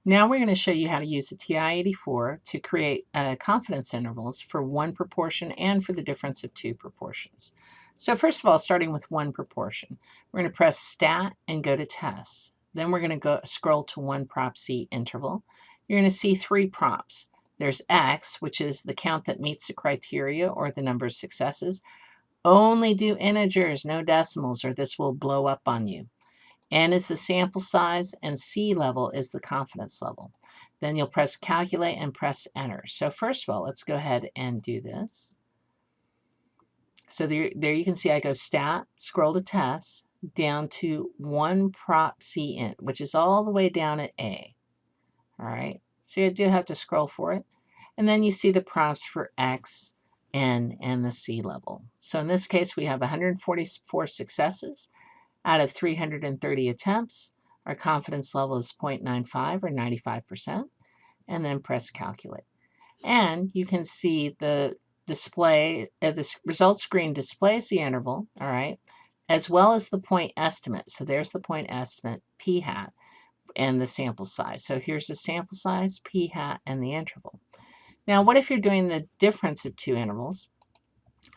Now we're going to show you how to use the TI-84 to create confidence intervals for one proportion and for the difference of two proportions. So first of all, starting with one proportion, we're going to press Stat and go to Test. Then we're going to scroll to one prop C interval. You're going to see three prompts. There's X, which is the count that meets the criteria or the number of successes. Only do integers, no decimals, or this will blow up on you. N is the sample size, and C level is the confidence level. Then you'll press Calculate and press Enter. So first of all, let's go ahead and do this. So there you can see I go Stat, scroll to Test, down to one prop C int, which is all the way down at A. All right, so you do have to scroll for it. And then you see the prompts for X, N, and the C level. So in this case, we have 144 successes out of 330 attempts. Our confidence level is 0.95 or 95%, and then press Calculate. And you can see the display, the results screen displays the interval, all right, as well as the point estimate. So there's the point estimate, p hat, and the sample size. So here's the sample size, p hat, and the interval. Now, what if you're doing the difference of two intervals?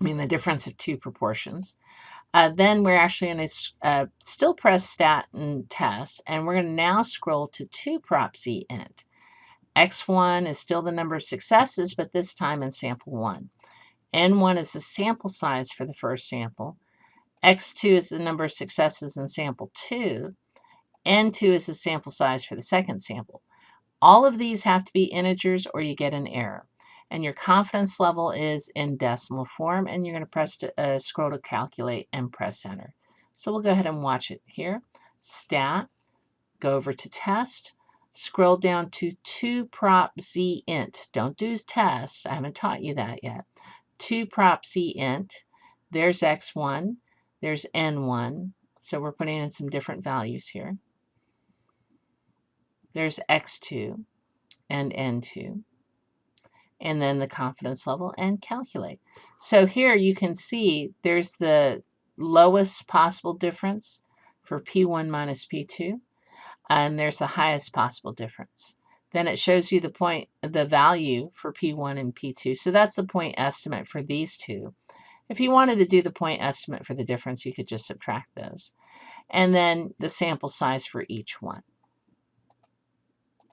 I mean, the difference of two proportions. Then we're actually going to still press Stat and Test, and we're going to now scroll to two prop C int. X1 is still the number of successes, but this time in sample 1. N1 is the sample size for the first sample. X2 is the number of successes in sample 2. N2 is the sample size for the second sample. All of these have to be integers or you get an error. And your confidence level is in decimal form, and you're going to press scroll to Calculate and press Enter. So we'll go ahead and watch it here. Stat, go over to Test, scroll down to two prop Z int. Don't do Test, I haven't taught you that yet. Two prop Z int, there's X1, there's N1, so we're putting in some different values here. There's X2 and N2. And then the confidence level and calculate. So here you can see there's the lowest possible difference for P1 minus P2, and there's the highest possible difference. Then it shows you the value for P1 and P2. So that's the point estimate for these two. If you wanted to do the point estimate for the difference, you could just subtract those. And then the sample size for each one.